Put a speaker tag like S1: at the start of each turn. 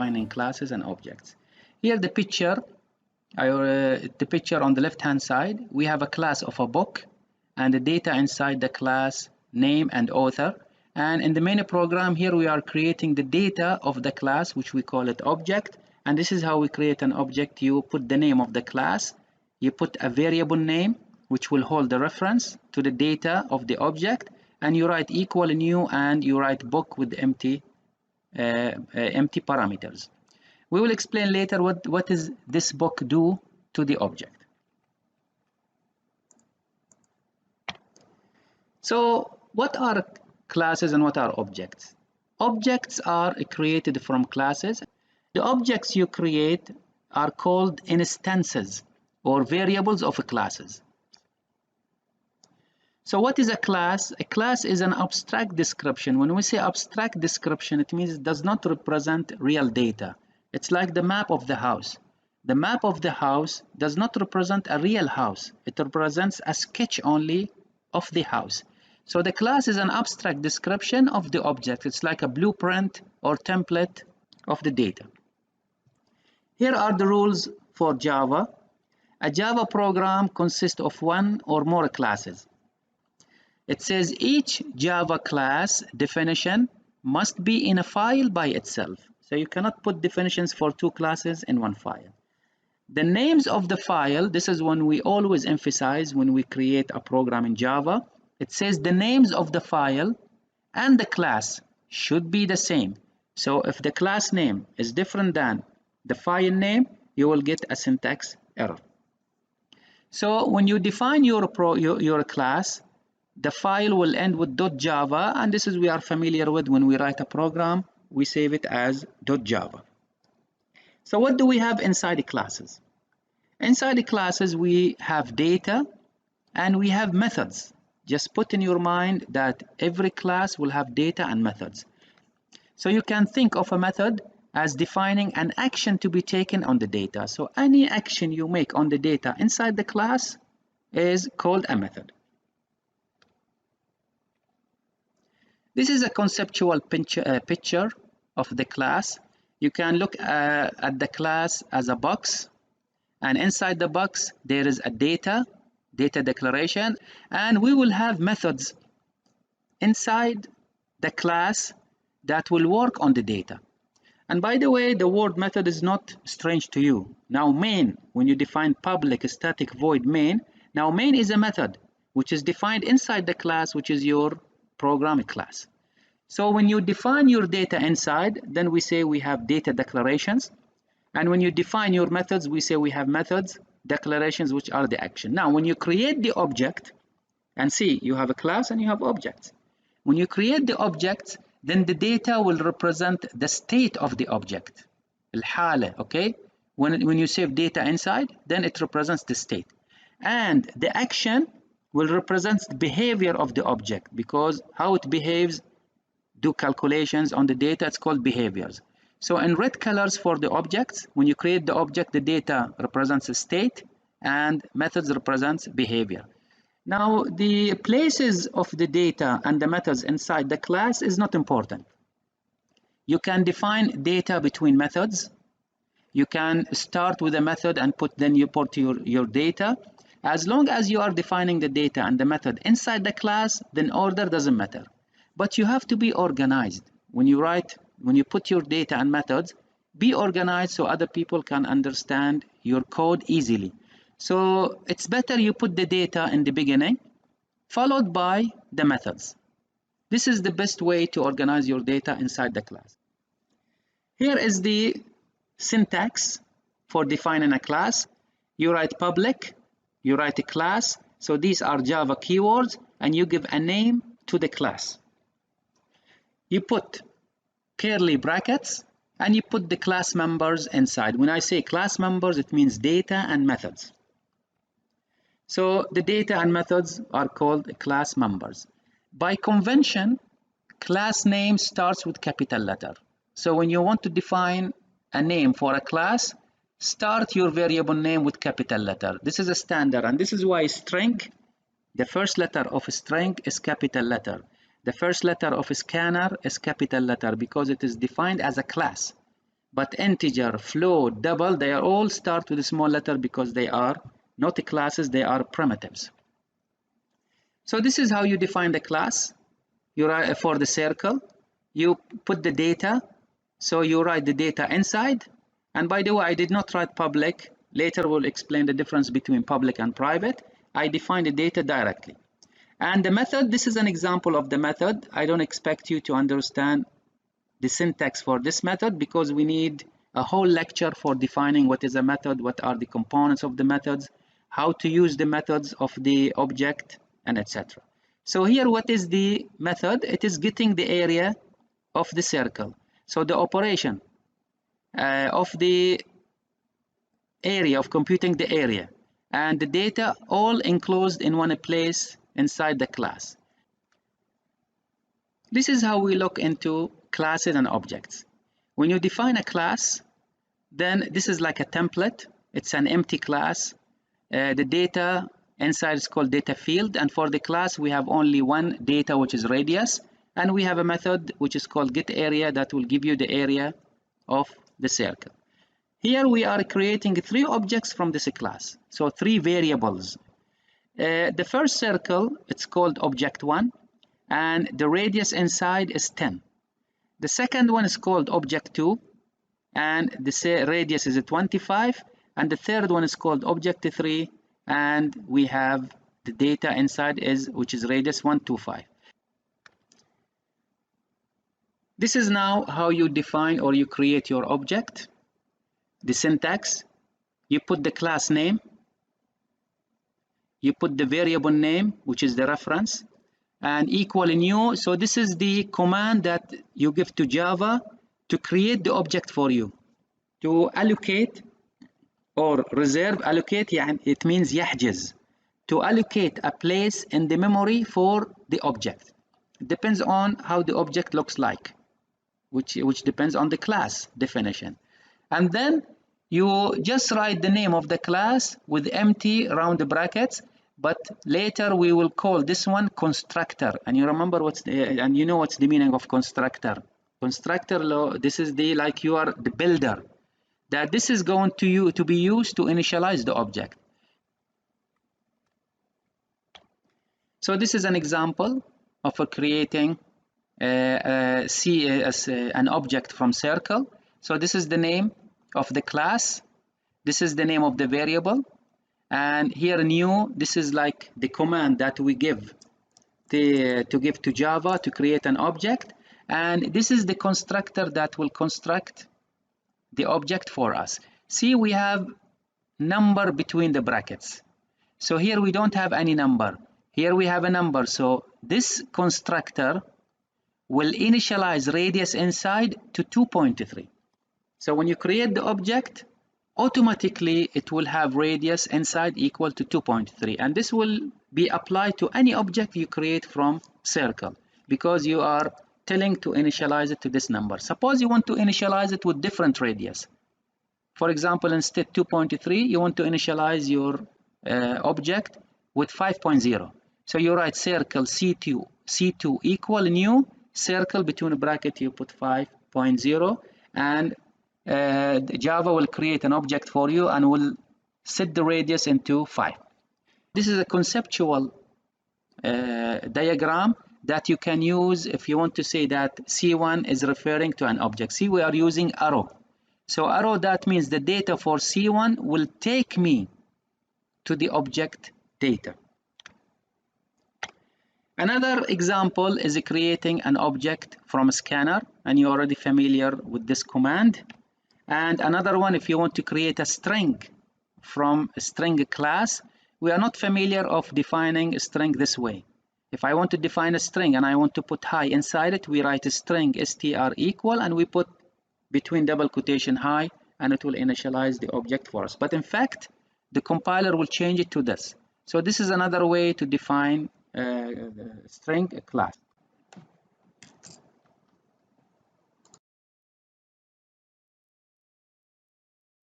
S1: defining classes and objects. Here the picture on the left hand side, we have a class of a book and the data inside the class name and author. And in the main program here we are creating the data of the class, which we call it object. And this is how we create an object. You put the name of the class, you put a variable name which will hold the reference to the data of the object, and you write equal new and you write book with empty parameters. We will explain later what does this book do to the object. So what are classes and what are objects? Objects are created from classes. The objects you create are called instances or variables of classes. So what is a class? A class is an abstract description. When we say abstract description, it means it does not represent real data. It's like the map of the house. The map of the house does not represent a real house. It represents a sketch only of the house. So the class is an abstract description of the object. It's like a blueprint or template of the data. Here are the rules for Java. A Java program consists of one or more classes. It says each Java class definition must be in a file by itself. So you cannot put definitions for two classes in one file. The names of the file, this is one we always emphasize when we create a program in Java. It says the names of the file and the class should be the same. So if the class name is different than the file name, you will get a syntax error. So when you define your class, the file will end with .java, and this is we are familiar with when we write a program, we save it as .java. So what do we have inside the classes? Inside the classes we have data and we have methods. Just put in your mind that every class will have data and methods. So you can think of a method as defining an action to be taken on the data. So any action you make on the data inside the class is called a method. This is a conceptual picture of the class. You can look at the class as a box, and inside the box there is a data declaration, and we will have methods inside the class that will work on the data. And by the way, the word method is not strange to you. Now main, when you define public static void main, now main is a method which is defined inside the class, which is your program class. So when you define your data inside, then we say we have data declarations. And when you define your methods, we say we have methods declarations, which are the action. Now when you create the object, and see, you have a class and you have objects. When you create the objects, then the data will represent the state of the object, الحالة, okay? When you save data inside, then it represents the state. And the action will represent the behavior of the object, because how it behaves, do calculations on the data, it's called behaviors. So in red colors for the objects, when you create the object, the data represents a state and methods represents behavior. Now the places of the data and the methods inside the class is not important. You can define data between methods. You can start with a method and then you put your data. As long as you are defining the data and the method inside the class, then order doesn't matter. But you have to be organized. When you put your data and methods, be organized so other people can understand your code easily. So it's better you put the data in the beginning, followed by the methods. This is the best way to organize your data inside the class. Here is the syntax for defining a class. You write public, you write a class. So these are Java keywords, and you give a name to the class. You put curly brackets, and you put the class members inside. When I say class members, it means data and methods. So the data and methods are called class members. By convention, class name starts with capital letter. So when you want to define a name for a class, start your variable name with capital letter. This is a standard, and this is why string, the first letter of a string is capital letter. The first letter of a scanner is capital letter because it is defined as a class. but integer, float, double, they are all start with a small letter because they are not classes, they are primitives. So this is how you define the class. You write for the circle, you put the data, so you write the data inside. And by the way, I did not write public. Later we'll explain the difference between public and private. I define the data directly. And the method, this is an example of the method. I don't expect you to understand the syntax for this method because we need a whole lecture for defining what is a method, what are the components of the methods, how to use the methods of the object, and etc. So here, what is the method? It is getting the area of the circle. So the operation of the area, of computing the area, and the data all enclosed in one place inside the class. This is how we look into classes and objects. When you define a class, then this is like a template. It's an empty class. The data inside is called data field, and for the class we have only one data, which is radius, and we have a method which is called getArea that will give you the area of the circle. Here we are creating three objects from this class, so three variables. The first circle, it's called object1, and the radius inside is 10. The second one is called object2, and the radius is 25, and the third one is called object3, and we have the data inside which is radius 125. This is now how you define or you create your object. The syntax, you put the class name, you put the variable name, which is the reference, and equal new. So this is the command that you give to Java to create the object for you. To allocate or reserve, allocate, it means يحجز. To allocate a place in the memory for the object. It depends on how the object looks like, which depends on the class definition. And then you just write the name of the class with empty round brackets, but later we will call this one constructor. And you remember and you know what's the meaning of constructor. Constructor, this is like you are the builder, that this is going to be used to initialize the object. So this is an example of creating an object from circle. So this is the name of the class, this is the name of the variable, and here new, this is like the command that we give to Java to create an object, and this is the constructor that will construct the object for us. See, we have number between the brackets. So here we don't have any number. Here we have a number. So this constructor will initialize radius inside to 2.3. So when you create the object, automatically it will have radius inside equal to 2.3. And this will be applied to any object you create from circle, because you are telling to initialize it to this number. Suppose you want to initialize it with different radius. For example, instead 2.3, you want to initialize your object with 5.0. So you write circle C2 equal new, circle between bracket you put 5.0, and Java will create an object for you and will set the radius into 5. This is a conceptual diagram that you can use if you want to say that C1 is referring to an object. See, we are using arrow. So arrow, that means the data for C1 will take me to the object data. Another example is creating an object from a scanner, and you're already familiar with this command. And another one, if you want to create a string from a string class, we are not familiar of defining a string this way. If I want to define a string and I want to put hi inside it, we write a string str equal, and we put between double quotation hi, and it will initialize the object for us. But in fact, the compiler will change it to this. So this is another way to define string class.